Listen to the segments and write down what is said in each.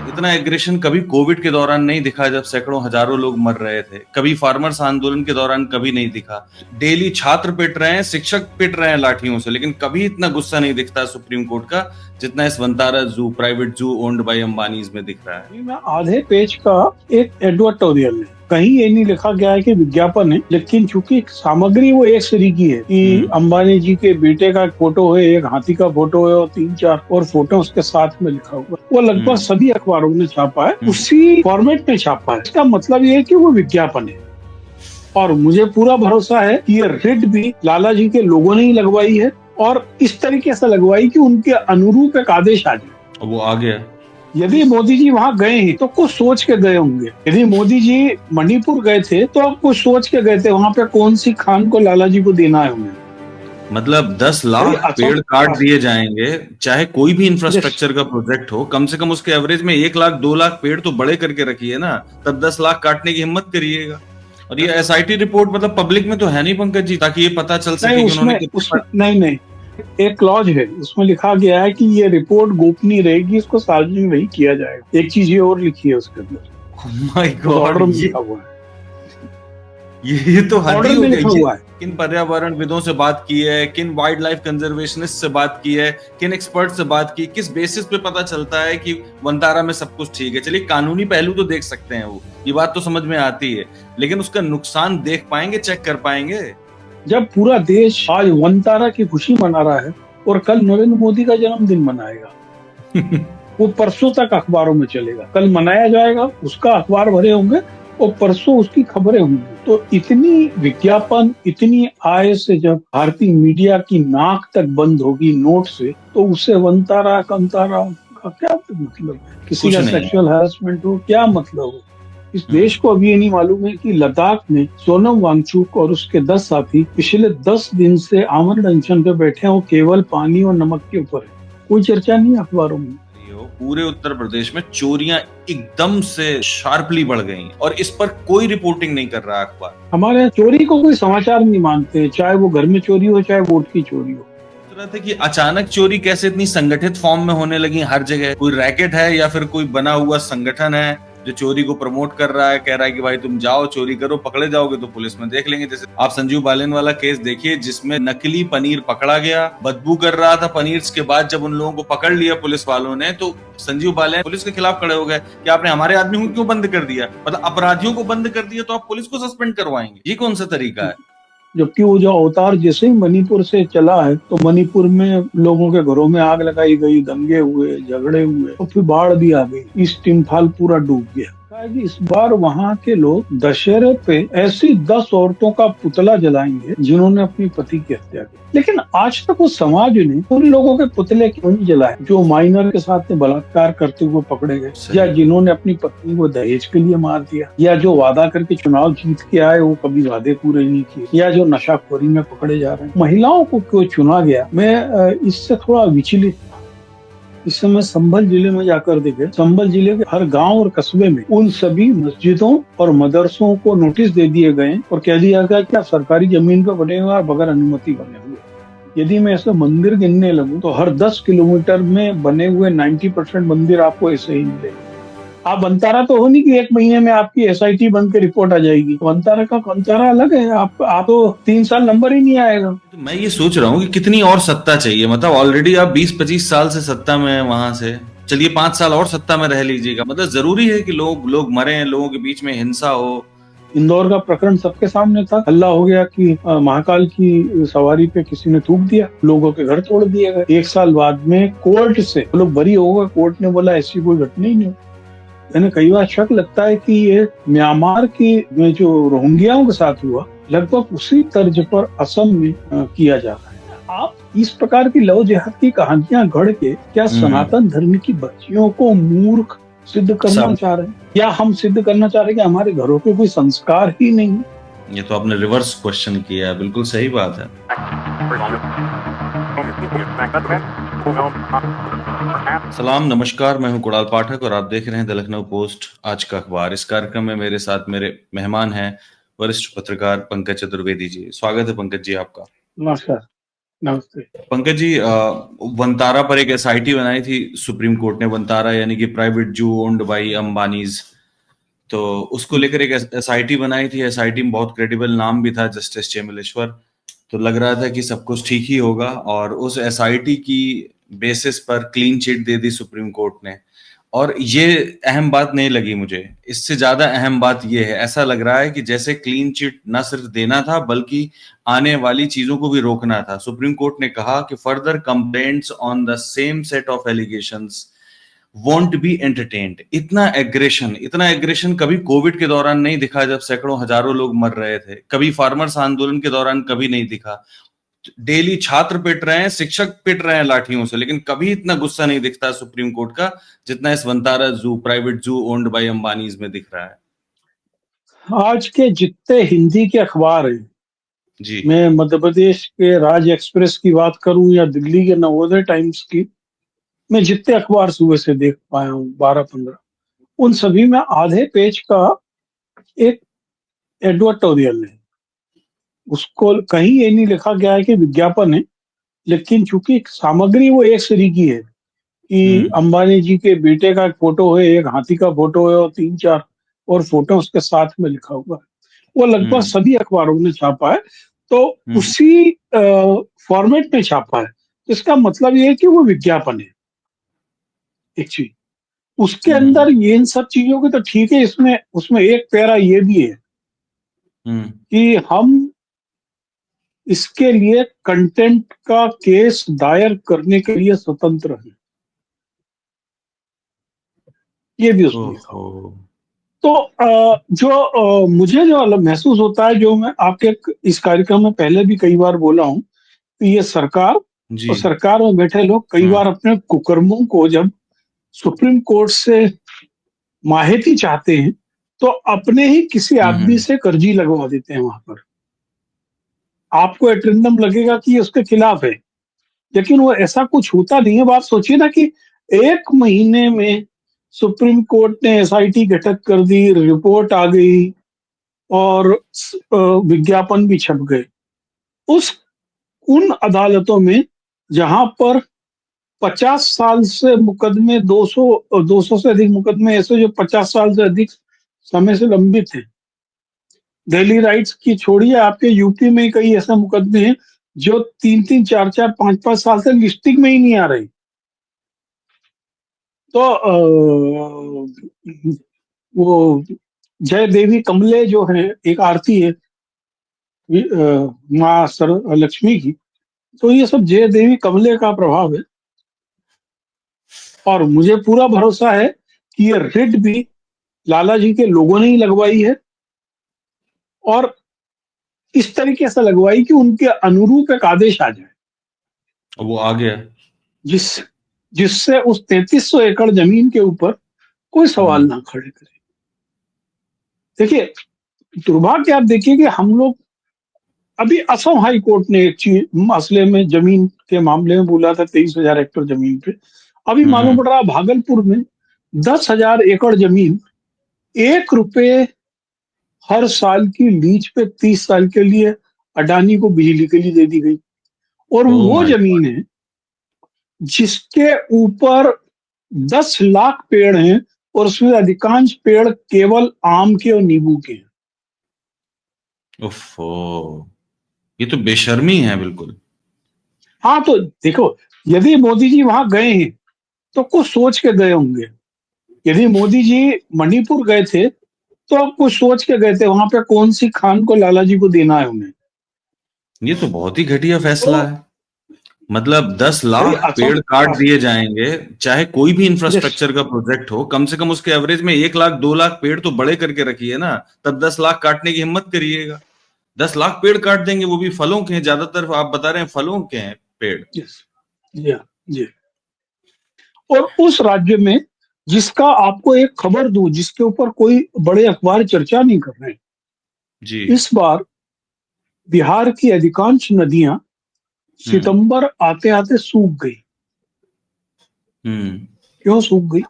इतना एग्रेशन कभी कोविड के दौरान नहीं दिखा जब सैकड़ों हजारों लोग मर रहे थे, कभी फार्मर्स आंदोलन के दौरान कभी नहीं दिखा। डेली छात्र पिट रहे हैं, शिक्षक पिट रहे हैं लाठियों से, लेकिन कभी इतना गुस्सा नहीं दिखता सुप्रीम कोर्ट का जितना इस वंतारा जू, प्राइवेट जू ओन्ड बाय अंबानीज में दिख रहा है। मैं आधे पेज का एक एडवर्टोरियल है, कहीं ये नहीं लिखा गया है कि विज्ञापन है, लेकिन चूंकि सामग्री वो एक श्री की है कि अंबानी जी के बेटे का फोटो है, एक हाथी का फोटो है और 3-4 और फोटो उसके साथ में लिखा हुआ, वो लगभग सभी अखबारों में छापा है, उसी फॉर्मेट में छापा है। इसका मतलब ये है कि वो विज्ञापन है और मुझे पूरा भरोसा है कि ये रेड भी लाला जी के लोगों ने ही लगवाई है और इस तरीके से लगवाई कि उनके अनुरूप एक आदेश आ जाए। वो आ गया। यदि मोदी जी वहाँ गए हैं तो कुछ सोच के गए होंगे। यदि मोदी जी मणिपुर गए थे तो अब कुछ सोच के गए थे वहाँ पे कौन सी खान को लाला जी को देना है उन्हें। मतलब 10 लाख पेड़ काट दिए जाएंगे, चाहे कोई भी इंफ्रास्ट्रक्चर का प्रोजेक्ट हो, कम से कम उसके एवरेज में 1 लाख 2 लाख पेड़ तो बड़े करके रखिए ना, तब 10 लाख काटने की हिम्मत करिएगा। और ये एसआईटी रिपोर्ट मतलब पब्लिक में तो है नहीं पंकज जी, ताकि ये पता चल सके कि उन्होंने नहीं एक क्लॉज है, उसमें लिखा गया है कि ये रिपोर्ट गोपनीय रहेगी, इसको सार्वजनिक नहीं किया जाएगा। एक चीज ये और लिखी है उसके अंदर, माय गॉड, लिखा हुआ है। ये तो हद ही हो गई है। किन पर्यावरणविदों से बात की है, किन वाइल्ड लाइफ कंजर्वेशनिस्ट से बात की है, किन एक्सपर्ट से बात की, किस बेसिस पे पता चलता है कि वंतारा में सब कुछ ठीक है। चलिए कानूनी पहलू तो देख सकते हैं, वो ये बात तो समझ में आती है, लेकिन उसका नुकसान देख पाएंगे, चेक कर पाएंगे? जब पूरा देश आज वंतारा की खुशी मना रहा है और कल नरेंद्र मोदी का जन्मदिन मनाएगा वो परसों तक अखबारों में चलेगा, कल मनाया जाएगा, उसका अखबार भरे होंगे और परसों उसकी खबरें होंगी। तो इतनी विज्ञापन, इतनी आय से जब भारतीय मीडिया की नाक तक बंद होगी नोट से, तो उससे वंतारा कंतारा का क्या मतलब? किसी का सेक्सुअल हैरेसमेंट हो, क्या मतलब हो? इस देश को अभी ये नहीं मालूम है कि लद्दाख में सोनम वांगचुक और उसके 10 साथी पिछले 10 दिन से आमरण अनशन पे बैठे हैं, वो केवल पानी और नमक के ऊपर है, कोई चर्चा नहीं अखबारों में। पूरे उत्तर प्रदेश में चोरियां एकदम से शार्पली बढ़ गई और इस पर कोई रिपोर्टिंग नहीं कर रहा अखबार। हमारे यहाँ चोरी को कोई समाचार नहीं मानते, चाहे वो घर में चोरी हो चाहे वोट की चोरी हो। थे कि अचानक चोरी कैसे इतनी संगठित फॉर्म में होने लगी हर जगह? कोई रैकेट है या फिर कोई बना हुआ संगठन है जो चोरी को प्रमोट कर रहा है, कह रहा है कि भाई तुम जाओ चोरी करो, पकड़े जाओगे तो पुलिस में देख लेंगे। जैसे आप संजीव बालियान वाला केस देखिए, जिसमें नकली पनीर पकड़ा गया, बदबू कर रहा था पनीर के बाद जब उन लोगों को पकड़ लिया पुलिस वालों ने, तो संजीव बालियान पुलिस के खिलाफ खड़े हो गए कि आपने हमारे आदमी को क्यों बंद कर दिया? मतलब अपराधियों को बंद कर दिया तो आप पुलिस को सस्पेंड करवाएंगे? ये कौन सा तरीका है? जबकि वो जो अवतार जैसे ही मणिपुर से चला है तो मणिपुर में लोगों के घरों में आग लगाई गई, दंगे हुए, झगड़े हुए और फिर बाढ़ भी आ गई, ईस्ट इम्फाल पूरा डूब गया। इस बार वहाँ के लोग दशहरे पे ऐसी 10 औरतों का पुतला जलाएंगे जिन्होंने अपनी पति की हत्या की, लेकिन आज तक वो समाज ने उन लोगों के पुतले क्यों नहीं जलाए जो माइनर के साथ में बलात्कार करते हुए पकड़े गए, या जिन्होंने अपनी पत्नी को दहेज के लिए मार दिया, या जो वादा करके चुनाव जीत के आए वो कभी वादे पूरे नहीं किए, या जो नशाखोरी में पकड़े जा रहे हैं। महिलाओं को क्यों चुना गया, मैं इससे थोड़ा विचलित। इस समय संभल जिले में जाकर देखे, संभल जिले के हर गांव और कस्बे में उन सभी मस्जिदों और मदरसों को नोटिस दे दिए गए और कह दिया गया कि आप सरकारी जमीन पर बने हुए और बगैर अनुमति बने हुए। यदि मैं ऐसे मंदिर गिनने लगूं तो हर 10 किलोमीटर में बने हुए 90% मंदिर आपको ऐसे ही मिलेंगे। आप वंतारा तो हो नहीं कि 1 महीने में आपकी एसआईटी बन के रिपोर्ट आ जाएगी। वंतारा का वंतारा अलग है, आप तो 3 साल नंबर ही नहीं आएगा। तो मैं ये सोच रहा हूँ कि कितनी और सत्ता चाहिए, मतलब ऑलरेडी आप 20-25 साल से सत्ता में हैं, वहां से चलिए 5 साल और सत्ता में रह लीजिएगा। मतलब जरूरी है कि लोग मरे, लोगों के बीच में हिंसा हो। इंदौर का प्रकरण सबके सामने था, हल्ला हो गया कि महाकाल की सवारी पे किसी ने थूक दिया, लोगों के घर तोड़ दिए गए। 1 साल बाद में कोर्ट से लोग बरी हो गए, कोर्ट ने बोला ऐसी कोई घटना ही नहीं। मैंने कई बार शक लगता है कि ये म्यांमार की में जो रोहिंग्याओं के साथ हुआ लगभग उसी तर्ज पर असम में किया जा रहा है। आप इस प्रकार की लव जिहाद की कहानियां गढ़ के क्या सनातन धर्म की बच्चियों को मूर्ख सिद्ध करना चाह रहे हैं, या हम सिद्ध करना चाह रहे हैं कि हमारे घरों के कोई संस्कार ही नहीं? ये तो आपने रिवर्स क्वेश्चन किया, बिल्कुल सही बात है। सलाम, नमस्कार, मैं हूं कुणाल पाठक और आप देख रहे हैं द लखनऊ पोस्ट आज का अखबार। इस कार्यक्रम में मेरे साथ मेरे मेहमान हैं वरिष्ठ पत्रकार पंकज चतुर्वेदी जी। स्वागत है पंकज जी आपका। नमस्कार। नमस्ते। पंकज जी, वंतारा पर एक एसआईटी बनाई थी सुप्रीम कोर्ट ने। वंतारा यानी कि प्राइवेट जू ओन्ड बाई अंबानीज। तो उसको लेकर एक एसआईटी बनाई थी। एसआईटी में बहुत क्रेडिबल नाम भी था, जस्टिस चेमेलेश्वर। तो लग रहा था कि सब कुछ ठीक ही होगा, और उस एसआईटी की बेसिस पर क्लीन चिट दे दी सुप्रीम कोर्ट ने। और ये अहम बात नहीं लगी मुझे। इससे ज्यादा अहम बात ये है, ऐसा लग रहा है कि जैसे क्लीन चिट न सिर्फ देना था बल्कि आने वाली चीजों को भी रोकना था। सुप्रीम कोर्ट ने कहा कि further complaints on the same set of allegations won't be entertained. इतना एग्रेशन कभी कोविड के दौरान नहीं दिखा, जब सैकड़ों हजारों लोग मर रहे थे। कभी फार्मर्स आंदोलन के दौरान कभी नहीं दिखा। डेली छात्र पिट रहे हैं, शिक्षक पिट रहे हैं लाठियों से, लेकिन कभी इतना गुस्सा नहीं दिखता सुप्रीम कोर्ट का जितना इस वंतारा जू, प्राइवेट जू ओन्ड बाय अंबानीज में दिख रहा है। आज के जितने हिंदी के अखबार हैं, जी। मैं मध्य प्रदेश के राज एक्सप्रेस की बात करूं या दिल्ली के नवोदय टाइम्स की, मैं जितने अखबार सुबह से देख पाया हूँ 12-15, उन सभी में आधे पेज का एक एडवर्टोरियल है। उसको कहीं ये नहीं लिखा गया है कि विज्ञापन है, लेकिन चूंकि सामग्री वो एक श्री की है कि हम्म। अंबानी जी के बेटे का एक फोटो है, एक हाथी का फोटो है और 3-4 और फोटो उसके साथ में लिखा हुआ है। वो लगभग हम्म। सभी अखबारों ने छापा है। तो हम्म। उसी फॉर्मेट में छापा है, तो इसका मतलब ये है कि वो विज्ञापन है एक चीज। उसके हम्म। अंदर ये इन सब चीजों के तो ठीक है, इसमें उसमें एक पैरा ये भी है हम्म। कि हम इसके लिए कंटेंट का केस दायर करने के लिए स्वतंत्र हैं, ये भी उसमें लिखा ओहो। हुआ। तो मुझे जो अलग महसूस होता है, जो मैं आपके इस कार्यक्रम में पहले भी कई बार बोला हूं, कि ये सरकार जी। और सरकार में बैठे लोग कई हम्म। बार अपने कुकर्मों को जब सुप्रीम कोर्ट से माहिती चाहते हैं, तो अपने ही किसी आदमी हम्म। से कर्जी लगवा देते हैं वहां पर। आपको एट्रिंडम लगेगा कि ये उसके खिलाफ है, लेकिन वो ऐसा कुछ होता नहीं है। बात सोचिए ना कि 1 महीने में सुप्रीम कोर्ट ने एसआईटी गठित कर दी, रिपोर्ट आ गई और विज्ञापन भी छप गए। उस उन अदालतों में जहां पर 50 साल से मुकदमे, 200 से अधिक मुकदमे ऐसे जो 50 साल से अधिक समय से लंबित है। दिल्ली राइट्स की छोड़िए, आपके यूपी में कई ऐसे मुकदमे हैं जो 3-3, 4-4, 5-5 साल से लिस्टिंग में ही नहीं आ रही। तो वो जय देवी कमले जो है, एक आरती है माँ सर लक्ष्मी की, तो ये सब जय देवी कमले का प्रभाव है। और मुझे पूरा भरोसा है कि ये रिट भी लाला जी के लोगों ने ही लगवाई है, और इस तरीके से लगवाई कि उनके अनुरूप एक आदेश आ जाए, वो आ गया। जिस जिससे उस 3300 एकड़ जमीन के ऊपर कोई सवाल हम्म। ना खड़े करे। देखिए, दुर्भाग्य आप देखिए कि हम लोग, अभी असम हाई कोर्ट ने एक चीज मसले में, जमीन के मामले में बोला था 23,000 एकड़ जमीन पे। अभी मालूम हम्म। पड़ रहा भागलपुर में 10,000 एकड़ जमीन, 1 रुपए हर साल की लीज पे 30 साल के लिए अडानी को बिजली के लिए दे दी गई। और ओ वो माय जमीन गॉड। है जिसके ऊपर 10 लाख पेड़ हैं, और उसमें अधिकांश पेड़ केवल आम के और नींबू के हैं। ओफो, ये तो बेशर्मी है बिल्कुल। हाँ, तो देखो, यदि मोदी जी वहां गए हैं तो कुछ सोच के गए होंगे। यदि मोदी जी मणिपुर गए थे तो अब कुछ सोच के गए थे, वहां पे कौन सी खान को लाला जी को देना है उन्हें। ये तो बहुत ही घटिया तो फैसला है। मतलब दस भाई लाख असम पेड़ काट दिए जाएंगे, चाहे कोई भी यस, इंफ्रास्ट्रक्चर का प्रोजेक्ट हो। कम से कम उसके एवरेज में 1 लाख 2 लाख पेड़ तो बड़े करके रखिए ना। तब 10 लाख काटने की हिम्मत करिएगा। 10 लाख पेड़ काट देंगे, वो भी फलों के हैं। ज्यादातर आप बता रहे हैं फलों के हैं पेड़। यस, जी हाँ, जी। और उस राज्य में, जिसका आपको एक खबर दूं, जिसके ऊपर कोई बड़े अखबार चर्चा नहीं कर रहे हैं, जी। इस बार बिहार की अधिकांश नदियां हम्म। सितंबर आते आते सूख गई। हम्म। क्यों सूख गई?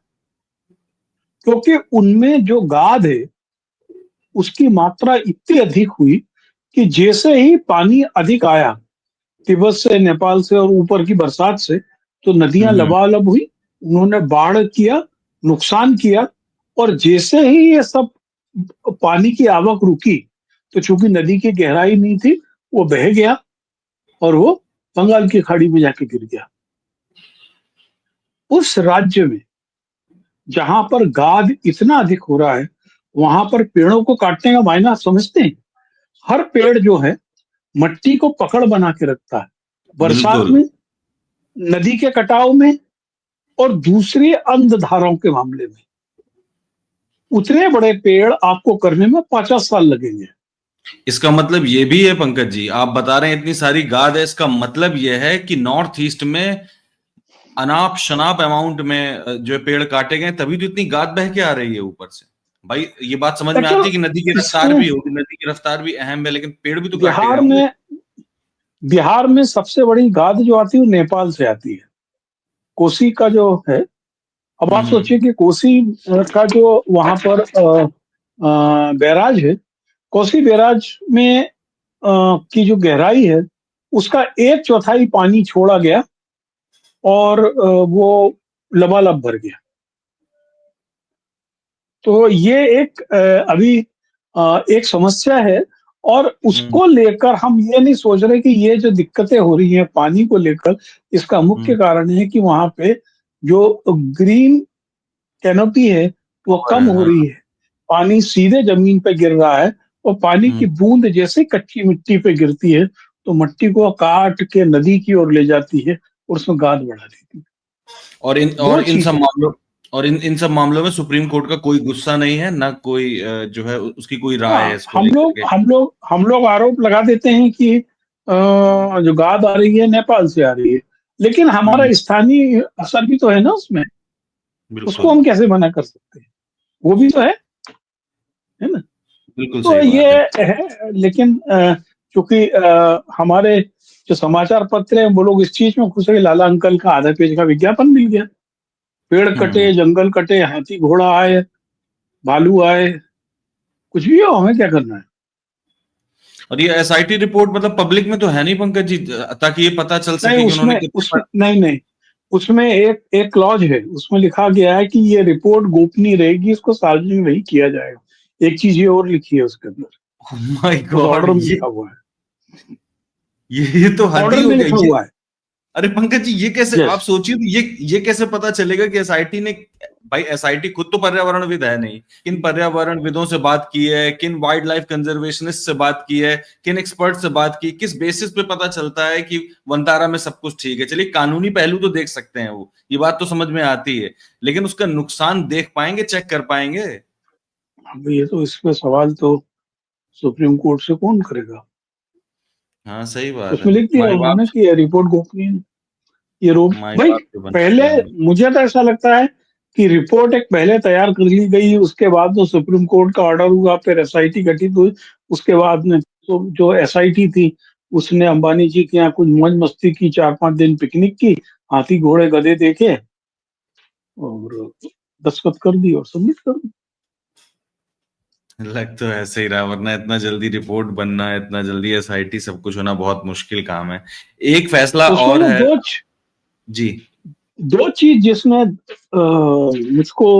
क्योंकि उनमें जो गाद है उसकी मात्रा इतनी अधिक हुई कि जैसे ही पानी अधिक आया, तिब्बत से, नेपाल से और ऊपर की बरसात से, तो नदियां हम्म। लबालब हुई। उन्होंने बाढ़ किया, नुकसान किया। और जैसे ही ये सब पानी की आवक रुकी, तो चूंकि नदी की गहराई नहीं थी, वो बह गया और वो बंगाल की खाड़ी में जाके गिर गया। उस राज्य में जहां पर गाद इतना अधिक हो रहा है, वहां पर पेड़ों को काटने का मायना आप समझते हैं? हर पेड़ जो है मट्टी को पकड़ बना के रखता है, बरसात बिल्कुल। में, नदी के कटाव में, और दूसरी अंध धाराओं के मामले में। उतने बड़े पेड़ आपको करने में 50 साल लगेंगे। इसका मतलब ये भी है पंकज जी, आप बता रहे हैं इतनी सारी गाद है, इसका मतलब ये है कि नॉर्थ ईस्ट में अनाप शनाप अमाउंट में जो पेड़ काटे गए, तभी तो इतनी गाद बह के आ रही है ऊपर से। भाई ये बात समझ में देखिए, आती है कि नदी की रफ्तार इसमें भी होगी, नदी की रफ्तार भी अहम है, लेकिन पेड़ भी तो काटे गए बिहार होंगे। में बिहार में सबसे बड़ी गाद जो आती है वो नेपाल से आती है। कोसी का जो है, अब आप हम्म। सोचिए कि कोसी का जो वहां पर बैराज है, कोसी बैराज में की जो गहराई है, उसका 1/4 पानी छोड़ा गया और वो लबालब भर गया। तो ये एक अभी एक समस्या है। और हम्म। उसको लेकर हम ये नहीं सोच रहे कि ये जो दिक्कतें हो रही हैं पानी को लेकर, इसका मुख्य हम्म। कारण है कि वहां पे जो ग्रीन कैनोपी है वो और कम हो हाँ। रही है। पानी सीधे जमीन पे गिर रहा है, और पानी की हम्म। बूंद जैसे कच्ची मिट्टी पे गिरती है, तो मिट्टी को काट के नदी की ओर ले जाती है और उसमें गाद बढ़ा देती है। दो और इन सब चीजें। मामलों और इन सब मामलों में सुप्रीम कोर्ट का कोई गुस्सा नहीं है, ना कोई जो है उसकी कोई राय है हाँ, इसको लेकर के। हम लोग आरोप लगा देते हैं कि जो गाद आ रही है नेपाल से आ रही है, लेकिन हमारा हम्म। स्थानीय असर भी तो है ना उसमें। उसको बिल्कुल। हम कैसे मना कर सकते हैं? वो भी तो है ना? बिल्कुल तो सही ये बात है। है, लेकिन चूंकि हमारे जो समाचार पत्र हैं वो लोग इस चीज में खुश है कि लाला अंकल का आधा पेज का विज्ञापन मिल गया। पेड़ हम्म। कटे, जंगल कटे, हाथी घोड़ा आए, भालू आए, कुछ भी हो, हमें क्या करना है? और ये एसआईटी रिपोर्ट मतलब पब्लिक में तो है नहीं पंकज जी, ताकि ये पता चल नहीं, सके कि उन्होंने उसमें नहीं नहीं, उसमें एक क्लॉज है, उसमें लिखा गया है कि ये रिपोर्ट गोपनीय रहेगी, इसको सार्वजनिक नहीं किया जाएगा। एक चीज ये और लिखी है उसके अंदर, माय उस गॉड, ऑर्डर में लिखा हुआ है। ये तो हद ही ऑर्डर हो में गया लिखा ये। हुआ है। अरे पंकज जी, ये कैसे, यस। आप सोचिए तो ये कैसे पता चलेगा कि एसआईटी ने, भाई एसआईटी खुद तो पर्यावरणविद है नहीं, किन पर्यावरणविदों से बात की है, किन वाइल्ड लाइफ कंजर्वेशनिस्ट से बात की है, किन एक्सपर्ट से बात की, किस बेसिस पे पता चलता है कि वनतारा में सब कुछ ठीक है? चलिए कानूनी पहलू तो देख सकते हैं, वो ये बात तो समझ में आती है, लेकिन उसका नुकसान देख पाएंगे, चेक कर पाएंगे? अब ये तो, इस पे सवाल तो सुप्रीम कोर्ट से कौन करेगा? हाँ सही बात है। उसमें लिख दिया माई बाप। उन्होंने कि ये रिपोर्ट गोपनीय है। ये रोक माई भाई, बाप से बन पहले, गया हम। मुझे तो ऐसा लगता है कि रिपोर्ट एक पहले तैयार कर ली गई, उसके बाद तो सुप्रीम कोर्ट का ऑर्डर हुआ, फिर एसआईटी गठित हुई। उसके बाद में तो जो एसआईटी थी, उसने अंबानी जी के यहाँ कुछ मौज मस्ती की, 4-5 दिन पिकनिक की, हाथी घोड़े गधे देखे और दस्तखत कर दी और सबमिट कर दी। लग तो ऐसे ही रहा, वरना इतना जल्दी रिपोर्ट बनना, इतना जल्दी एसआईटी सब कुछ होना बहुत मुश्किल काम है। एक फैसला उसमें और ना है। जी। दो चीज जिसने मुझको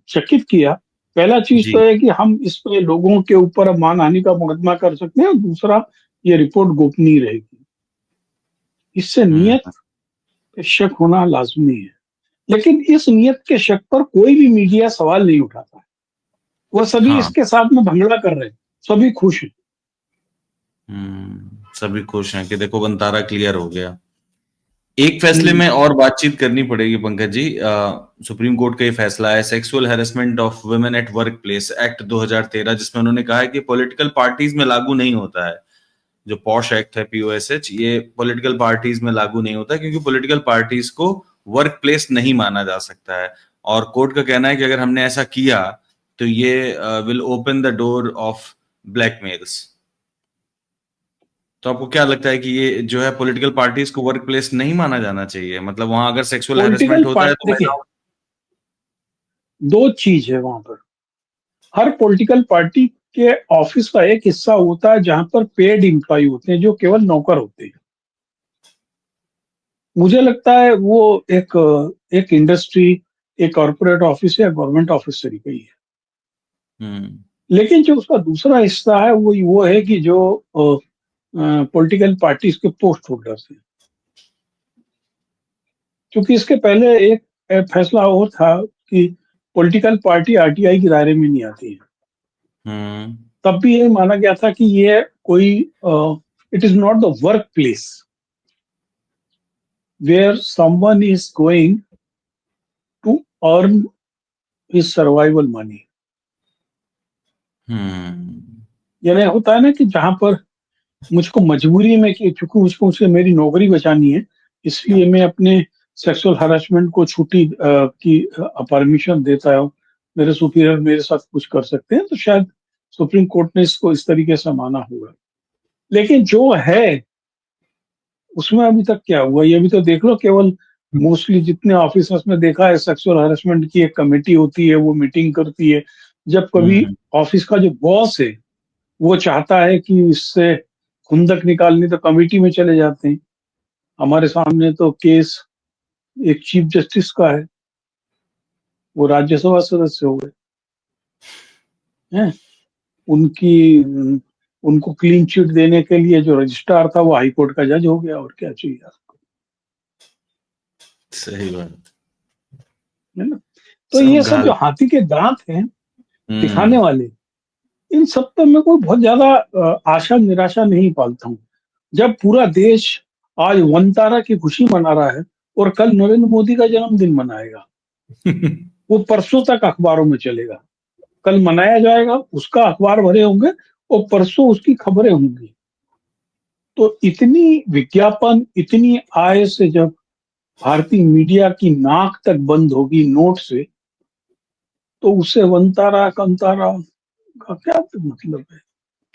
चकित किया। पहला चीज तो जी। है कि हम इस पे लोगों के ऊपर अब मानहानि का मुकदमा कर सकते हैं, और दूसरा, ये रिपोर्ट गोपनीय रहेगी। इससे नियत हम्म। पे शक होना लाजमी है। लेकिन इस नियत के शक पर कोई भी मीडिया सवाल नहीं उठाता है। वह सभी हाँ। इसके साथ में भंगड़ा कर रहे हैं, सभी खुश हैं। सभी खुश हैं कि देखो वंतारा क्लियर हो गया। एक फैसले हम्म। में और बातचीत करनी पड़ेगी पंकज जी। सुप्रीम कोर्ट का ये फैसला है sexual harassment of women at work place act 2013, जिसमें उन्होंने कहा है कि पॉलिटिकल पार्टीज में लागू नहीं होता है। जो पॉश एक्ट है पीओएसएच, ये पॉलिटिकल पार्टीज में लागू नहीं होता, क्योंकि पॉलिटिकल पार्टीज को वर्क प्लेस नहीं माना जा सकता है। और कोर्ट का कहना है कि अगर हमने ऐसा किया तो ये will open the door of blackmails. तो आपको क्या लगता है कि ये जो है पॉलिटिकल पार्टीज को वर्क प्लेस नहीं माना जाना चाहिए? मतलब वहां अगर सेक्सुअल पॉलिटिकल हैरेसमेंट होता है पार्टी तो देखिए, महिलाओं। दो चीज है वहां पर। हर पॉलिटिकल पार्टी के ऑफिस का एक हिस्सा होता है जहां पर पेड एम्प्लॉय होते हैं, जो केवल नौकर होते हैं। मुझे लगता है वो एक एक इंडस्ट्री, एक कॉर्पोरेट ऑफिस या गवर्नमेंट ऑफिस तरीके ही है। हम्म। लेकिन जो उसका दूसरा हिस्सा है वो है कि जो पॉलिटिकल पार्टीज के पोस्ट होल्डर्स हैं, क्योंकि इसके पहले एक फैसला और था कि पॉलिटिकल पार्टी आरटीआई के दायरे में नहीं आती है। हम्म। तब भी ये माना गया था कि ये कोई it is not the work place where someone is going to earn his survival money. Hmm. यानी होता है ना कि जहां पर मुझको मजबूरी में कि चूंकि मुझको मुझसे मेरी नौकरी बचानी है, इसलिए मैं अपने सेक्सुअल हरासमेंट को छुट्टी की परमिशन देता हूँ, मेरे सुपीरियर मेरे साथ कुछ कर सकते हैं, तो शायद सुप्रीम कोर्ट ने इसको इस तरीके से माना होगा। लेकिन जो है उसमें अभी तक क्या हुआ ये भी तो देख लो। केवल मोस्टली जितने ऑफिसर्स में देखा है, सेक्सुअल हरासमेंट की एक कमेटी होती है, वो मीटिंग करती है। जब कभी हम्म। ऑफिस का जो बॉस है वो चाहता है कि इससे खुंदक निकालनी, तो कमेटी में चले जाते हैं। हमारे सामने तो केस एक चीफ जस्टिस का है, वो राज्यसभा सदस्य हो गए हैं। उनकी उनको क्लीन चिट देने के लिए जो रजिस्ट्रार था वो हाईकोर्ट का जज हो गया, और क्या चाहिए आपको, सही बात। है ना। तो सब ये सब घाल। जो हाथी के दांत हैं दिखाने हम्म। वाले, इन सब पे मैं कोई बहुत ज्यादा आशा निराशा नहीं पालता हूँ। जब पूरा देश आज वनतारा की खुशी मना रहा है और कल नरेंद्र मोदी का जन्मदिन मनाएगा, वो परसों तक अखबारों में चलेगा। कल मनाया जाएगा, उसका अखबार भरे होंगे, और परसों उसकी खबरें होंगी। तो इतनी विज्ञापन, इतनी आय से जब भारतीय मीडिया की नाक तक बंद होगी नोट से, तो उससे वनतारा कंतारा का क्या मतलब है।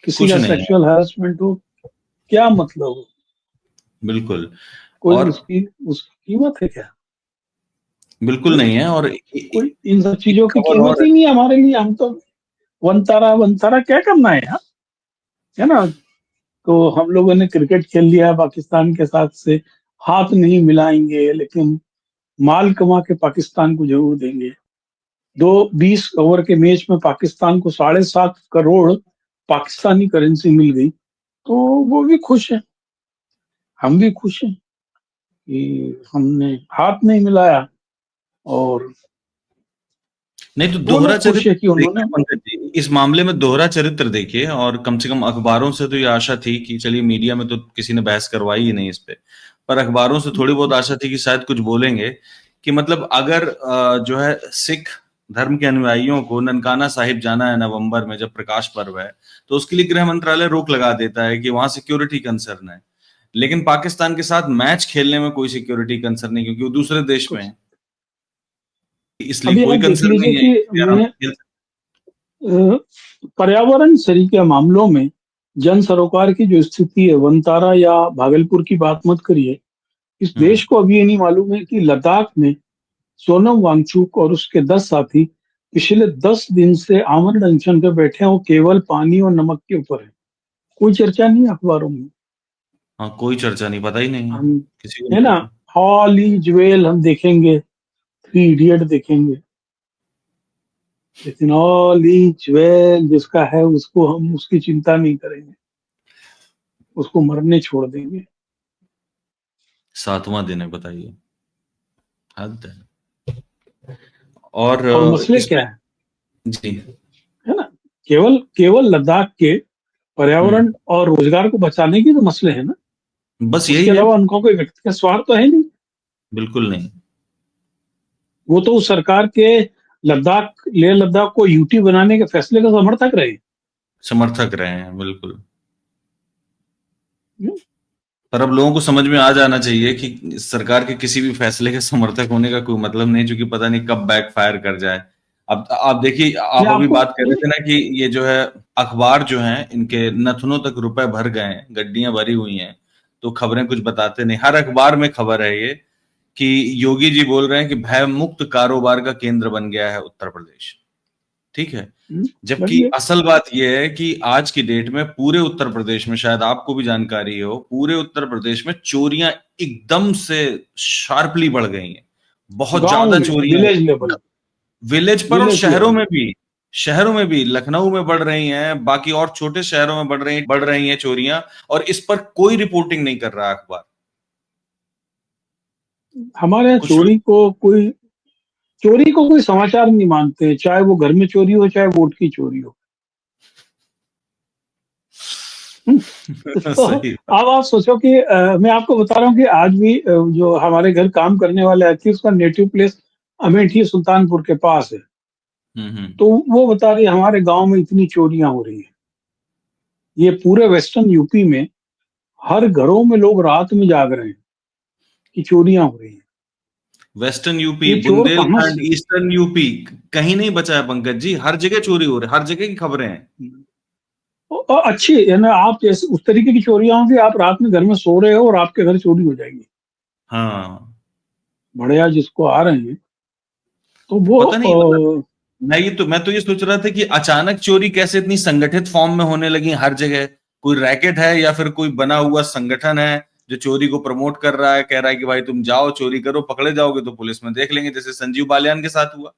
किसी कुछ का नहीं है। सेक्सुअल हैरेसमेंट हो, क्या मतलब हो, बिल्कुल। कोई और उसकी कीमत है क्या। बिल्कुल है? नहीं है। और कोई इन सब एक चीजों की खबर कीमत और है। ही नहीं है हमारे लिए। हम तो वनतारा वनतारा क्या करना है यार, है ना। तो हम लोगों ने क्रिकेट खेल लिया है पाकिस्तान के साथ से, हाथ नहीं मिलाएंगे लेकिन माल कमा के पाकिस्तान को जरूर देंगे। दो 20 ओवर के मैच में पाकिस्तान को 7.5 करोड़ पाकिस्तानी करेंसी मिल गई, तो वो भी खुश है, हम भी खुश हैं कि हमने हाथ नहीं मिलाया, और नहीं तो वो दोहरा लोग खुश है कि चरित्र देखिए उन्होंने। पंकज जी, इस मामले में दोहरा चरित्र देखिए। और कम से कम अखबारों से तो ये आशा थी कि चलिए, मीडिया में तो किसी ने बहस करवाई ही नहीं इस पे, पर अखबारों से थोड़ी बहुत आशा थी कि शायद कुछ बोलेंगे। कि मतलब अगर जो है सिख धर्म के अनुयायियों को ननकाना साहिब जाना है नवंबर में जब प्रकाश पर्व है, तो उसके लिए गृह मंत्रालय रोक लगा देता है कि वहां सिक्योरिटी कंसर्न है। लेकिन पाकिस्तान के साथ मैच खेलने में कोई सिक्योरिटी कंसर्न नहीं, क्योंकि वो दूसरे देश में है। इसलिए अभी कोई आप देख कंसर्न लीजिए नहीं है कि कि यार हम मैं खेल। पर्यावरण से के मामलों में जन सरोकार की जो स्थिति है, वनतारा या भागलपुर की बात मत करिए। इस देश हम्म। को अभी ये नहीं मालूम है कि लद्दाख में सोनम वांगचुक और उसके 10 साथी पिछले 10 दिन से आमरण अनशन पे बैठे हैं, वो केवल पानी और नमक के ऊपर है। कोई चर्चा नहीं है अखबारों में। हाँ, कोई चर्चा नहीं, पता ही नहीं है, हम, किसी को है नहीं ना, पता। हॉल ई ज्वेल हम देखेंगे, 3 इडियट देखेंगे, लेकिन ऑल इज वेल जिसका है उसको हम उसकी चिंता नहीं करेंगे, उसको मरने छोड़ देंगे। 7वां दिन है, बताइए। हद है। और और मसले क्या इसमें। है जी। है ना। केवल केवल लद्दाख के हम्म। पर्यावरण और रोजगार को बचाने की तो मसले है ना। बस उसके यही है। अलावा उनका कोई व्यक्तिगत स्वार्थ तो है नहीं। बिल्कुल नहीं। वो तो उस सरकार के लद्दाख लेह लद्दाख को यूटी बनाने के फैसले का समर्थक रहे। समर्थक रहे हैं, बिल्कुल। पर अब लोगों को समझ में आ जाना चाहिए कि सरकार के किसी भी फैसले के समर्थक होने का कोई मतलब नहीं, क्योंकि पता नहीं कब बैकफायर कर जाए। अब आप देखिए, मैं आप अभी आपको बात कर रहे थे ना कि ये जो है अखबार जो हैं इनके नथनों तक रुपए भर गए हैं, गड्डियां भरी हुई हैं, तो खबरें कुछ बताते नहीं। हर अखबार में खबर है ये कि योगी जी बोल रहे हैं कि भय मुक्त कारोबार का केंद्र बन गया है उत्तर प्रदेश। ठीक है। हम्म, जबकि लगी है। असल बात यह है कि आज की डेट में पूरे उत्तर प्रदेश में, शायद आपको भी जानकारी हो, पूरे उत्तर प्रदेश में चोरियां एकदम से शार्पली बढ़ गई हैं। बहुत गांव ज्यादा में, चोरियां, विलेज लेवल, विलेज पर और विलेज शहरों लेवल। में भी। शहरों में भी, लखनऊ में बढ़ रही हैं, बाकी और छोटे शहरों में बढ़ रही हैं चोरियां। और इस पर कोई रिपोर्टिंग नहीं कर रहा अखबार। हमारे यहाँ कुछ चोरी को कोई समाचार नहीं मानते, चाहे वो घर में चोरी हो, चाहे वोट की चोरी हो। हम्म, तो सही। अब आप सोचो कि मैं आपको बता रहा हूँ कि आज भी जो हमारे घर काम करने वाले आती है, उसका नेटिव प्लेस अमेठी सुल्तानपुर के पास है। हम्म। तो वो बता रही है, हमारे गांव में इतनी चोरियां हो रही है। ये पूरे वेस्टर्न यूपी में हर घरों में लोग रात में जाग रहे हैं कि चोरियां हो रही हैं। वेस्टर्न यूपी, ये चोर कहाँ बुंदेलखंड, से? ईस्टर्न यूपी, कहीं नहीं बचा है पंकज जी। हर जगह चोरी हो रही है, हर जगह की खबरें हैं। और अच्छी है ना, आप जैसे उस तरीके की चोरियां होंगी, आप रात में घर में सो रहे हो और आपके घर चोरी हो जाएगी। हाँ। बढ़िया जिसको आ रहे हैं, तो वो पता नहीं, मतलब मैं तो ये सोच रहा था कि अचानक चोरी कैसे इतनी संगठित फॉर्म में होने लगी हर जगह। कोई रैकेट है या फिर कोई बना हुआ संगठन है जो चोरी को प्रमोट कर रहा है, कह रहा है कि भाई तुम जाओ चोरी करो, पकड़े जाओगे तो पुलिस में देख लेंगे, जैसे संजीव बालियान के साथ हुआ।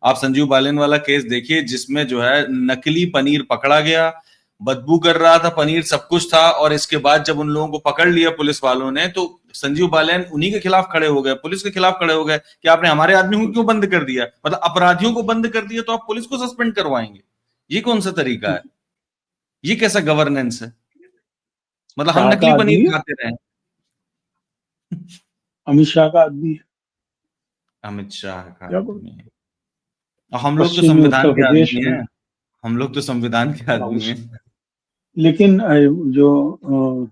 आप संजीव बालियान वाला केस देखिए, जिसमें जो है नकली पनीर पकड़ा गया, बदबू कर रहा था पनीर, सब कुछ था, और इसके बाद जब उन लोगों को पकड़ लिया पुलिस वालों ने, तो संजीव बालियान उन्हीं के खिलाफ खड़े हो गए, पुलिस के खिलाफ खड़े हो गए कि आपने हमारे आदमी को क्यों बंद कर दिया। मतलब अपराधियों को बंद कर दिया तो आप पुलिस को सस्पेंड करवाएंगे? ये कौन सा तरीका है? ये कैसा गवर्नेंस है? मतलब हम शाह का नकली पनीर आदमी है, खाते रहे। अमित शाह का आदमी है। अमित शाह का क्या बोल, आदमी है। और हम लोग तो पश्चिमी संविधान उत्तर के प्रदेश आदमी में। हैं। हम लोग तो संविधान के हाँ, आदमी हैं। लेकिन जो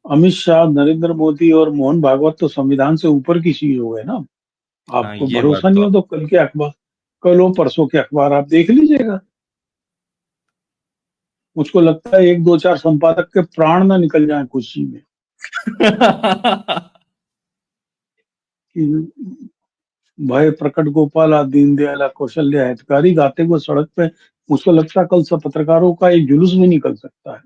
अमित शाह, नरेंद्र मोदी और मोहन भागवत तो संविधान से ऊपर की चीज हो गए ना। हाँ, आपको ये बात भरोसा तो नहीं हो तो कल के अखबार, कल हो परसों के अखबार आप देख लीजिएगा। मुझको लगता है एक दो चार संपादक के प्राण ना निकल जाए खुशी में कि भय प्रकट गोपाला दीन दयाला कौशल्या हितकारी गाते हुए सड़क पे। मुझको लगता है कल सब पत्रकारों का एक जुलूस भी निकल सकता है,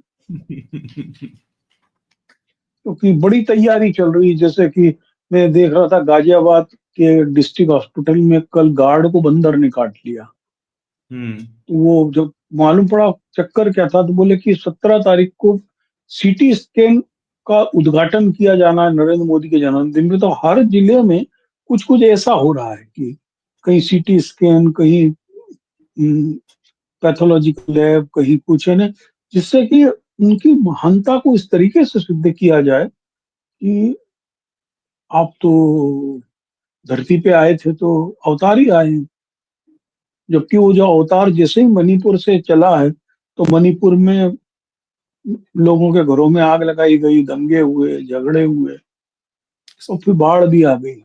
क्योंकि बड़ी तैयारी चल रही है। जैसे कि मैं देख रहा था गाजियाबाद के डिस्ट्रिक्ट हॉस्पिटल में कल गार्ड को बंदर ने काट लिया। हम्म। तो वो जब मालूम पड़ा चक्कर क्या था, तो बोले कि 17 तारीख को सीटी स्कैन का उद्घाटन किया जाना है नरेंद्र मोदी के जन्मदिन में। तो हर जिले में कुछ कुछ ऐसा हो रहा है कि कहीं सीटी स्कैन, कहीं पैथोलॉजिकल लैब, कहीं कुछ है ना, जिससे कि उनकी महानता को इस तरीके से सिद्ध किया जाए कि आप तो धरती पे आए थे तो अवतार ही आए हैं। जबकि वो जो अवतार जैसे ही मणिपुर से चला है, तो मणिपुर में लोगों के घरों में आग लगाई गई, दंगे हुए, झगड़े हुए, और फिर बाढ़ भी आ गई।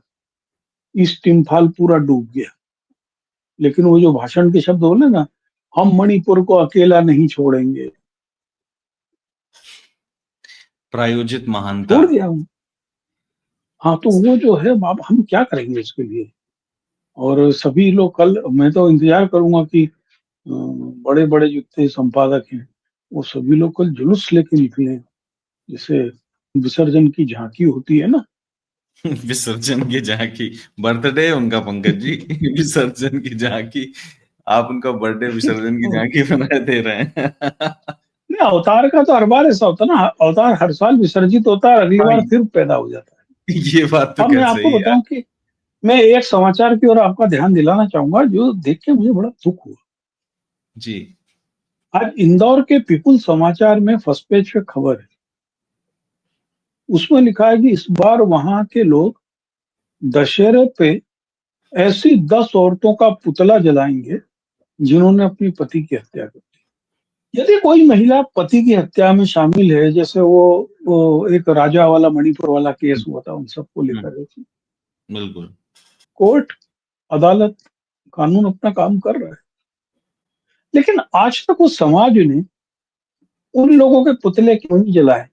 ईस्ट इम्फाल पूरा डूब गया। लेकिन वो जो भाषण के शब्द बोले ना, हम मणिपुर को अकेला नहीं छोड़ेंगे, प्रायोजित महानता। छोड़ दिया हम। हाँ, तो वो जो है, अब हम क्या करेंगे इसके लिए। और सभी लोग कल, मैं तो इंतजार करूंगा कि बड़े बड़े जितने संपादक हैं, वो सभी लोग कल जुलूस लेके निकले। जैसे विसर्जन की झांकी होती है ना। विसर्जन की झांकी। बर्थडे है उनका पंकज जी। विसर्जन की झांकी। आप उनका बर्थडे विसर्जन की तो झांकी बनाए दे रहे हैं। नहीं, अवतार का तो हर बार ऐसा होता है ना, अवतार हर साल विसर्जित होता है, अगली हाँ, बार फिर पैदा हो जाता ये बात तो है। अब मैं खैर आपको सही है। बताऊं कि मैं एक समाचार की ओर आपका ध्यान दिलाना चाहूंगा, जो देख के मुझे बड़ा दुख हुआ। जी। आज इंदौर के पीपुल समाचार में फर्स्ट पेज पे खबर है। उसमें लिखा है कि इस बार वहां के लोग दशहरे पे ऐसी 10 औरतों का पुतला जलाएंगे जिन्होंने अपनी पति की हत्या कर दी। यदि कोई महिला पति की हत्या में शामिल है, जैसे वो एक राजा वाला मणिपुर वाला केस हुआ था, उन सबको हम्म, लेकर के बिल्कुल। कोर्ट, अदालत, कानून अपना काम कर रहा है। लेकिन आज तक उस समाज ने उन लोगों के पुतले क्यों नहीं जलाए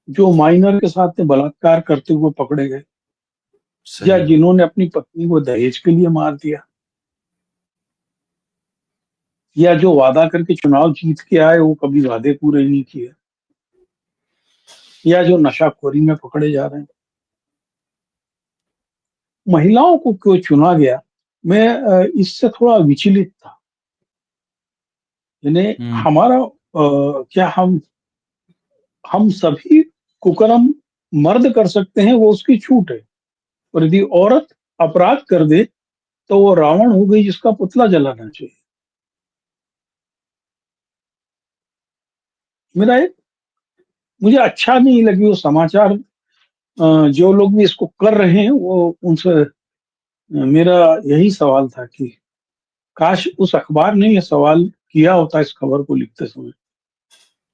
जो माइनर के साथ में बलात्कार करते हुए पकड़े गए, या सही। जिन्होंने अपनी पत्नी को दहेज के लिए मार दिया। या जो वादा करके चुनाव जीत के आए वो कभी वादे पूरे नहीं किए, या जो नशाखोरी में पकड़े जा रहे हैं। महिलाओं को क्यों चुना गया, मैं इससे थोड़ा विचलित था। यानी हम्म। हमारा क्या हम सभी कुकर्म मर्द कर सकते हैं, वो उसकी छूट है। और यदि औरत अपराध कर दे तो वो रावण हो गई जिसका पुतला जलाना चाहिए। मेरा एक मुझे अच्छा नहीं लगी वो समाचार। जो लोग भी इसको कर रहे हैं वो उनसे मेरा यही सवाल था कि काश उस अखबार ने ये सवाल किया होता इस खबर को लिखते समय।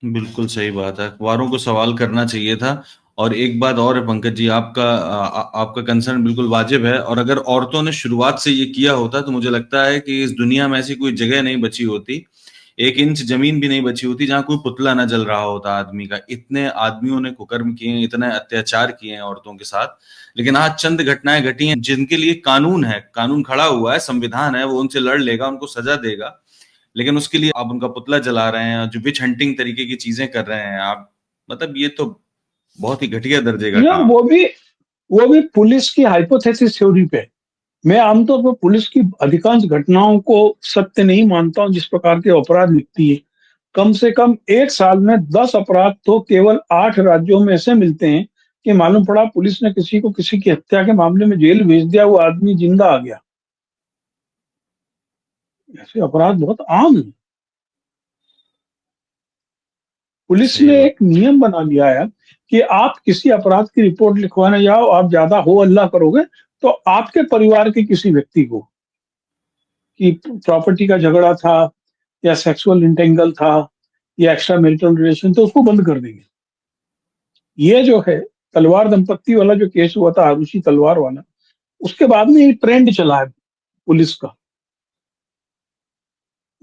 बिल्कुल सही बात है, अखबारों को सवाल करना चाहिए था। और एक बात और है पंकज जी, आपका कंसर्न बिल्कुल वाजिब है। और अगर औरतों ने शुरुआत से ये किया होता तो मुझे लगता है कि इस दुनिया में ऐसी कोई जगह नहीं बची होती, 1 इंच जमीन भी नहीं बची होती जहां कोई पुतला न जल रहा होता आदमी का। इतने आदमियों ने कुकर्म किए हैं, इतने अत्याचार किए हैं औरतों के साथ। लेकिन आज चंद घटनाएं घटी हैं जिनके लिए कानून है, कानून खड़ा हुआ है, संविधान है, वो उनसे लड़ लेगा, उनको सजा देगा। लेकिन उसके लिए आप उनका पुतला जला रहे हैं, जो विच हंटिंग तरीके की चीजें कर रहे हैं आप, मतलब ये तो बहुत ही घटिया दर्जे का या काम। वो भी पुलिस की हाइपोथेसिस थ्योरी पे। मैं आमतौर पर पुलिस की अधिकांश घटनाओं को सत्य नहीं मानता हूं जिस प्रकार के अपराध लिखती है। कम से कम एक साल में 10 अपराध तो केवल 8 राज्यों में ऐसे मिलते हैं कि मालूम पड़ा पुलिस ने किसी को किसी की हत्या के मामले में जेल भेज दिया, वो आदमी जिंदा आ गया। ऐसे अपराध बहुत आम है। पुलिस सही ने बात। एक नियम बना लिया है कि आप किसी अपराध की रिपोर्ट लिखवाने जाओ, आप ज्यादा हो अल्लाह करोगे तो आपके परिवार के किसी व्यक्ति को कि प्रॉपर्टी का झगड़ा था या सेक्सुअल इंटेंगल था या एक्स्ट्रा मैरिटल रिलेशन, तो उसको बंद कर देंगे। ये जो है तलवार दंपत्ति वाला जो केस हुआ था, आरुषि तलवार वाला, उसके बाद में ये ट्रेंड चला है पुलिस का।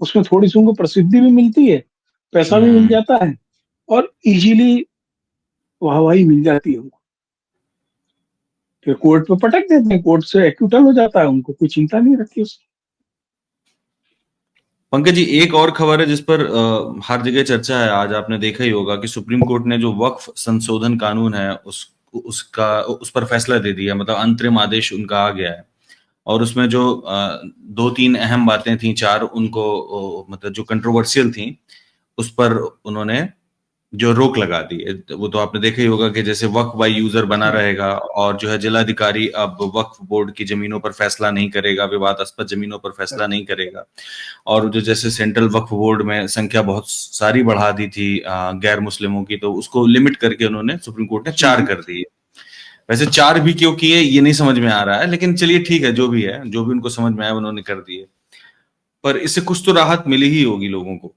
उसमें थोड़ी सी उनको प्रसिद्धि भी मिलती है, पैसा भी मिल हम्म। जाता है, और इजीली वाहवाही मिल जाती है उनको। फिर कोर्ट पे पटक देते हैं, कोर्ट से एक्यूटल हो जाता है, उनको कोई चिंता नहीं रहती उसकी। पंकज जी, एक और खबर है जिस पर हर जगह चर्चा है। आज आपने देखा ही होगा कि सुप्रीम कोर्ट ने जो वक्फ संशोधन कानून है उस पर फैसला दे दिया, मतलब अंतरिम आदेश उनका आ गया है। और उसमें जो 2-3 अहम बातें थी, चार उनको मतलब जो कंट्रोवर्शियल थी, उस पर उन्होंने जो रोक लगा दी है। वो तो आपने देखा ही होगा कि जैसे वक्फ बाय यूजर बना हाँ। रहेगा, और जो है जिलाधिकारी अब वक्फ बोर्ड की जमीनों पर फैसला नहीं करेगा, विवादास्पद जमीनों पर फैसला नहीं करेगा। और जो जैसे सेंट्रल वक्फ बोर्ड में संख्या बहुत सारी बढ़ा दी थी गैर मुस्लिमों की, तो उसको लिमिट करके उन्होंने, सुप्रीम कोर्ट ने 4 कर दी है। वैसे 4 भी क्यों किए ये नहीं समझ में आ रहा है, लेकिन चलिए ठीक है, जो भी है, जो भी उनको समझ में आया उन्होंने कर दिए। पर इससे कुछ तो राहत मिली ही होगी लोगों को,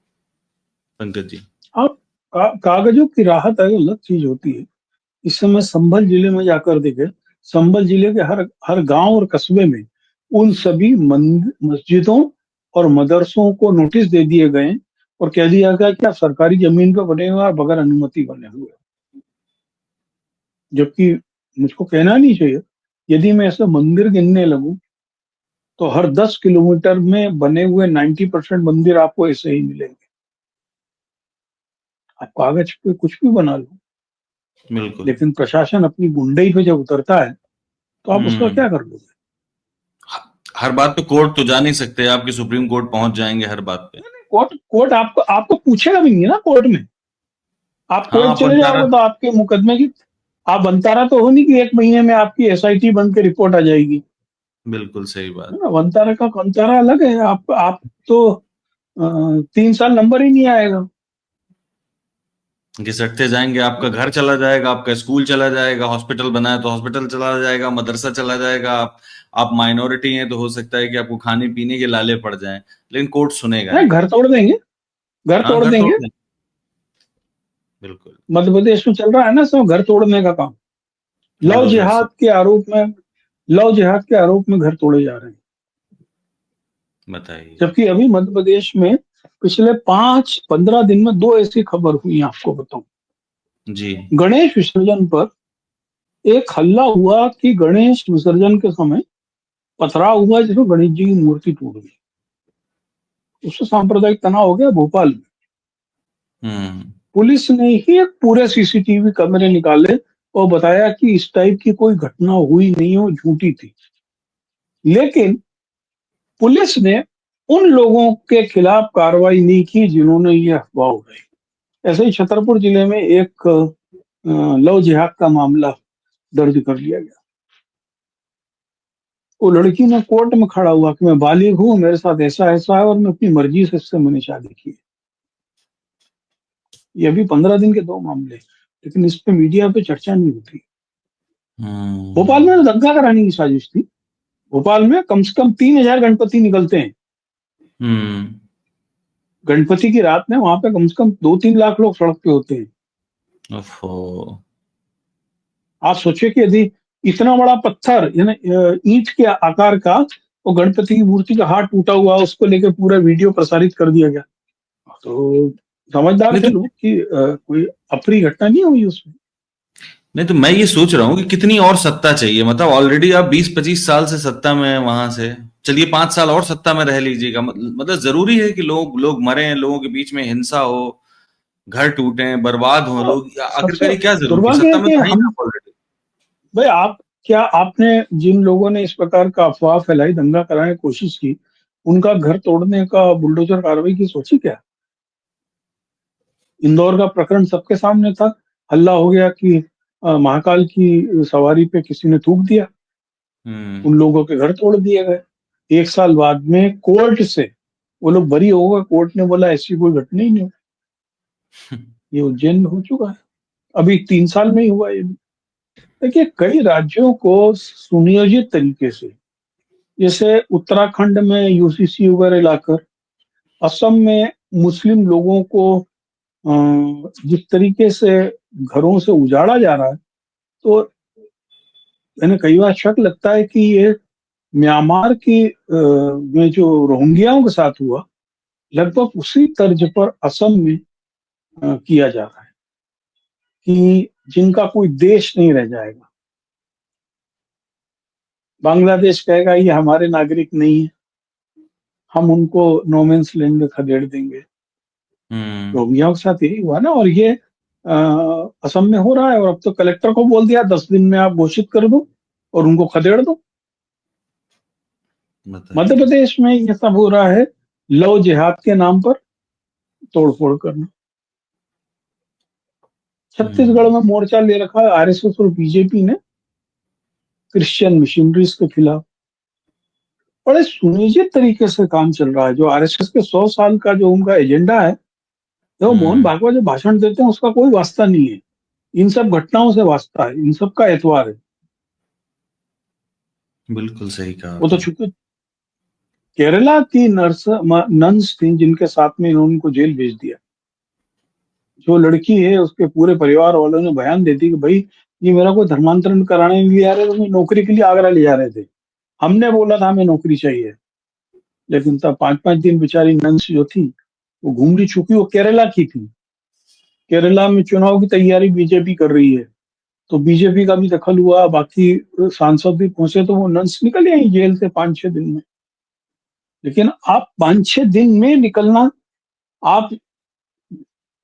पंकज जी। आप कागजों की राहत है अलग चीज होती है। इस समय संभल जिले में जाकर देखे, संभल जिले के हर हर गांव और कस्बे में उन सभी मस्जिदों और मदरसों को नोटिस दे दिए गए और कह दिया गया कि आप सरकारी जमीन पर बने हुए और बगैर अनुमति बने हुए। जबकि मुझको कहना नहीं चाहिए, यदि मैं ऐसे मंदिर गिनने लगूं तो हर 10 किलोमीटर में बने हुए 90% मंदिर आपको ऐसे ही मिलेंगे। आप कागज पे कुछ भी बना लो, बिल्कुल। लेकिन प्रशासन अपनी गुंडई पे जब उतरता है तो आप उसका हम्म। क्या कर लोगे। हर बात पे कोर्ट तो जा नहीं सकते, आपके सुप्रीम कोर्ट पहुंच जाएंगे हर बात पे। कोर्ट कोर्ट आपको आपको पूछेगा भी नहीं ना कोर्ट में। आप हाँ, कोर्ट आप चले बंटारा। जाओगे तो आपके मुकदमे की, आप बनतारा तो हो नहीं कि 1 महीने में आपकी एसआईटी बन के रिपोर्ट आ जाएगी। बिल्कुल सही है बात। ना, बनतारा का कंतारा अलग है। आप तो 3 साल नंबर ही नहीं आएगा। घिसटते जाएंगे, आपका घर चला जाएगा, आपका स्कूल चला जाएगा, हॉस्पिटल बना है तो हॉस्पिटल चला जाएगा, मदरसा चला जाएगा। आप माइनॉरिटी हैं तो हो सकता है कि आपको खाने पीने के लाले पड़ जाएं, लेकिन कोर्ट सुनेगा नहीं, नहीं। घर तोड़ देंगे, घर हाँ, तोड़ घर तोड़ देंगे। दें। बिल्कुल। मध्य प्रदेश में चल रहा है ना सब घर तोड़ने का काम। लव बड़ोदरा से। जिहाद के आरोप में लव जिहाद के आरोप में घर तोड़े जा रहे हैं। बताइए। जबकि अभी मध्य प्रदेश में पिछले 5-15 दिन में 2 ऐसी खबर हुई, आपको बताऊं। जी। गणेश विसर्जन पर एक हल्ला हुआ कि गणेश विसर्जन के समय पथराव हुआ जिसमें गणेश जी की मूर्ति टूट गई। उससे सांप्रदायिक तनाव हो गया भोपाल में। हम्म। पुलिस ने ही एक पूरे सीसीटीवी कैमरे निकाले और बताया कि इस टाइप की कोई घटना हुई नहीं है, वो झूठी थी। लेकिन पुलिस ने उन लोगों के खिलाफ कार्रवाई नहीं की जिन्होंने ये अफवाह उड़ाई। ऐसे ही छतरपुर जिले में एक लव जिहाद का मामला दर्ज कर लिया गया। वो लड़की ने कोर्ट में खड़ा हुआ कि मैं बालिग हूँ, मेरे साथ ऐसा ऐसा है और मैं अपनी मर्जी से इससे मैंने शादी की है। ये अभी 15 दिन के 2 मामले, लेकिन इस पे मीडिया पे चर्चा नहीं होती। भोपाल में दंगा कराने की साजिश थी। भोपाल में कम से कम 3,000 गणपति निकलते हैं। हम्म। गणपति की रात में वहां पे कम से कम 2-3 लाख लोग सड़क पे होते हैं। ओफो। आप सोचिए कि यदि इतना बड़ा पत्थर यानी ईंट के आकार का, वो गणपति की मूर्ति का हाथ टूटा हुआ, उसको लेकर पूरा वीडियो प्रसारित कर दिया गया। तो समझदार नहीं थे तो लोग कि कोई अप्रिय घटना नहीं हुई उसमें। नहीं तो मैं ये सोच रहा हूँ कि कितनी और सत्ता चाहिए। मतलब ऑलरेडी आप 20-25 साल से सत्ता में हैं वहां से, चलिए 5 साल और सत्ता में रह लीजिएगा। मतलब जरूरी है कि लोग लोग मरे, लोगों के बीच में हिंसा हो, घर टूटे, बर्बाद हो तो लोग, आखिरकार सबसे ये क्या जरूरत थी? दुर्भाग्य सत्ता है में कि तो है ही ना हम, ऑलरेडी। भाई आप, क्या आपने जिन लोगों ने इस प्रकार का अफवाह फैलाई, दंगा कराने की कोशिश की, उनका घर तोड़ने का बुलडोजर कार्रवाई की सोची क्या? इंदौर का प्रकरण सबके सामने था। हल्ला हो गया कि महाकाल की सवारी पे किसी ने थूक दिया, हम्म। उन लोगों के घर तोड़ दिए गए। 1 साल बाद में कोर्ट से वो लोग बरी हो गए। कोर्ट ने बोला ऐसी कोई घटना ही नहीं हुई। ये उज्जैन में हो चुका है, अभी 3 साल में ही हुआ ये भी। देखिए, कई राज्यों को सुनियोजित तरीके से, जैसे उत्तराखंड में यूसीसी वगैरह लाकर, असम में मुस्लिम लोगों को जिस तरीके से घरों से उजाड़ा जा रहा है, तो मैंने कई बार शक लगता है कि ये म्यांमार की में जो रोहिंग्याओं के साथ हुआ, लगभग उसी तर्ज पर असम में किया जा रहा है कि जिनका कोई देश नहीं रह जाएगा। बांग्लादेश कहेगा ये हमारे नागरिक नहीं है, हम उनको नो मेंस लैंड में खदेड़ देंगे। हम्म। रोहिंग्याओं के साथ यही हुआ ना, और ये असम में हो रहा है। और अब तो कलेक्टर को बोल दिया 10 दिन में आप घोषित कर दो और उनको खदेड़ दो। मध्य बताइए। प्रदेश में ये सब हो रहा है, लव जिहाद के नाम पर तोड़फोड़ करना। छत्तीसगढ़ हम्म। में मोर्चा ले रखा है आरएसएस और बीजेपी ने क्रिश्चियन मिशनरीज के खिलाफ। बड़े सुनियोजित तरीके से काम चल रहा है। जो आरएसएस के 100 साल का जो उनका एजेंडा है, जो मोहन हम्म। भागवत जो भाषण देते हैं, उसका कोई वास्ता नहीं है। इन सब घटनाओं से वास्ता है, इन सब का एतवार है। बिल्कुल सही कहा वो तो आपने। चूंकि केरला की नन्स थी जिनके साथ में इन्होंने उनको जेल भेज दिया। जो लड़की है उसके पूरे परिवार वालों ने बयान दे दी कि भाई ये मेरा कोई धर्मांतरण कराने नहीं ले जा रहे थे, नौकरी के लिए आगरा ले जा रहे थे। हमने बोला था हमें नौकरी चाहिए। लेकिन तब 5-5 दिन बेचारी नंस जो थी वो घूम रही, चूंकि वो केरला की थी। केरला में चुनाव की तैयारी बीजेपी कर रही है, तो बीजेपी का भी दखल हुआ, बाकी सांसद भी पहुंचे, तो वो नंस निकल आई जेल से 5-6 दिन में। लेकिन आप 5-6 दिन में निकलना, आप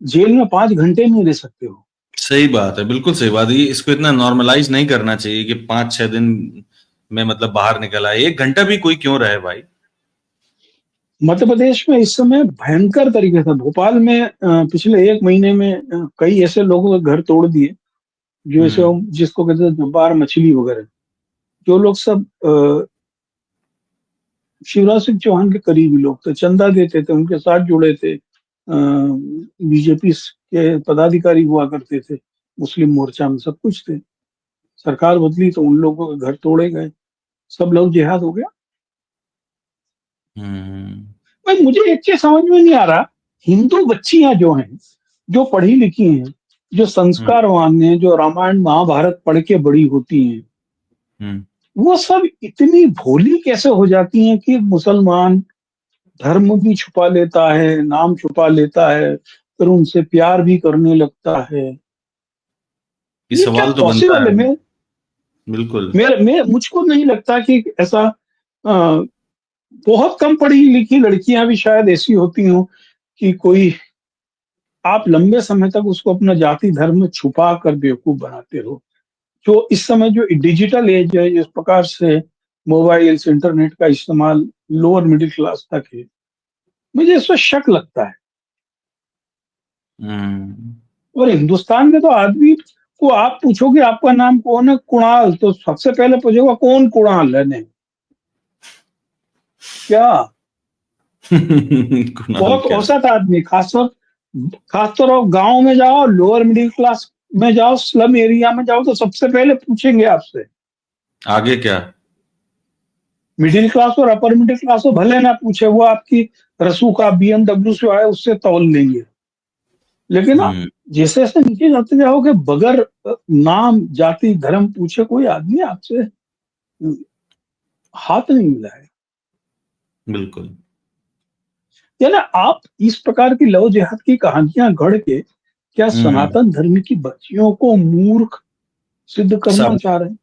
जेल में 5 घंटे नहीं रह सकते हो। सही बात है, बिल्कुल सही बात है। ये इसको इतना नॉर्मलाइज नहीं करना चाहिए कि 5-6 दिन में मतलब बाहर निकल आए। 1 घंटा भी कोई क्यों रहे भाई। मध्य प्रदेश में इस समय भयंकर तरीके से, भोपाल में पिछले 1 महीने में कई ऐसे लोगों के घर तोड़ दिए, जो ऐसे हम्म। जिसको कहते हैं जब्बार मछली वगैरह। जो लोग सब शिवराज सिंह चौहान के करीबी लोग थे, चंदा देते थे, उनके साथ जुड़े थे, बीजेपी के पदाधिकारी हुआ करते थे, मुस्लिम मोर्चा में सब कुछ थे। सरकार बदली तो उन लोगों के घर तोड़े गए, सब लोग जिहाद हो गया। हम्म। भाई मुझे एक चीज समझ में नहीं आ रहा, हिंदू बच्चियां जो हैं, जो पढ़ी लिखी हैं, जो हम्म। संस्कारवान हैं, जो रामायण महाभारत पढ़ के बड़ी होती हैं, हम्म। वो सब इतनी भोली कैसे हो जाती हैं कि मुसलमान धर्म भी छुपा लेता है, नाम छुपा लेता है, फिर उनसे प्यार भी करने लगता है। ये ये क्या सवाल तो बनता पॉसिबल है? है। मैं बिल्कुल। मैं मैं मुझको नहीं लगता कि ऐसा बहुत कम पढ़ी लिखी लड़कियां भी शायद ऐसी होती हों कि कोई आप लंबे समय तक उसको अपना जाति धर्म छुपा कर बेवकूफ बनाते हो। जो इस समय जो डिजिटल एज है, जिस प्रकार से मोबाइल्स, इंटरनेट का इस्तेमाल लोअर मिडिल क्लास तक है, मुझे इस पर शक लगता है। हम्म। और हिंदुस्तान में तो आदमी को आप पूछोगे आपका नाम कौन है, कुणाल, तो सबसे पहले पूछेगा कौन कुणाल है ने क्या। कुणाल बहुत क्या? औसत आदमी, खासतौर और गांव में जाओ, लोअर मिडिल क्लास में जाओ, स्लम एरिया में जाओ, तो सबसे पहले पूछेंगे आपसे। आगे क्या? मिडिल क्लास और अपर मिडिल क्लास हो भले ना पूछे, वो आपकी रसू का बीएमडब्ल्यू से आए उससे तौल लेंगे। लेकिन आप हम्म। जैसे जैसे नीचे जाते जाओगे, बगैर नाम जाति धर्म पूछे कोई आदमी आपसे हाथ नहीं मिलाएगा। बिल्कुल। यानी आप इस प्रकार की लव जिहाद की कहानियां गढ़ के क्या हम्म। सनातन धर्म की बच्चियों को मूर्ख सिद्ध करना सब। चाह रहे हैं,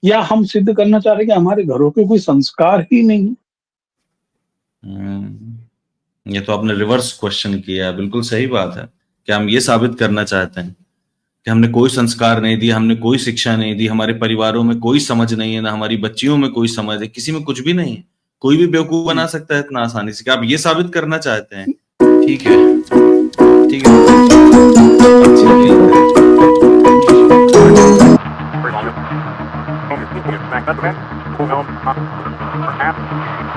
या हम सिद्ध करना चाह रहे हैं कि हमारे घरों के कोई संस्कार ही नहीं है? ये तो आपने रिवर्स क्वेश्चन किया है, बिल्कुल सही बात है। कि हम ये साबित करना चाहते हैं कि हमने कोई संस्कार नहीं दिया, हमने कोई शिक्षा नहीं दी, हमारे परिवारों में कोई समझ नहीं है, ना हमारी बच्चियों में कोई समझ है, किसी में कुछ भी नहीं है। कोई भी बेवकूफ बना सकता है इतना आसानी से। क्या आप ये साबित करना चाहते हैं? ठीक है। ठीक है पंकज जी, बातचीत ठीक को है, यहीं ओके। करें। Back up, man. Cool down.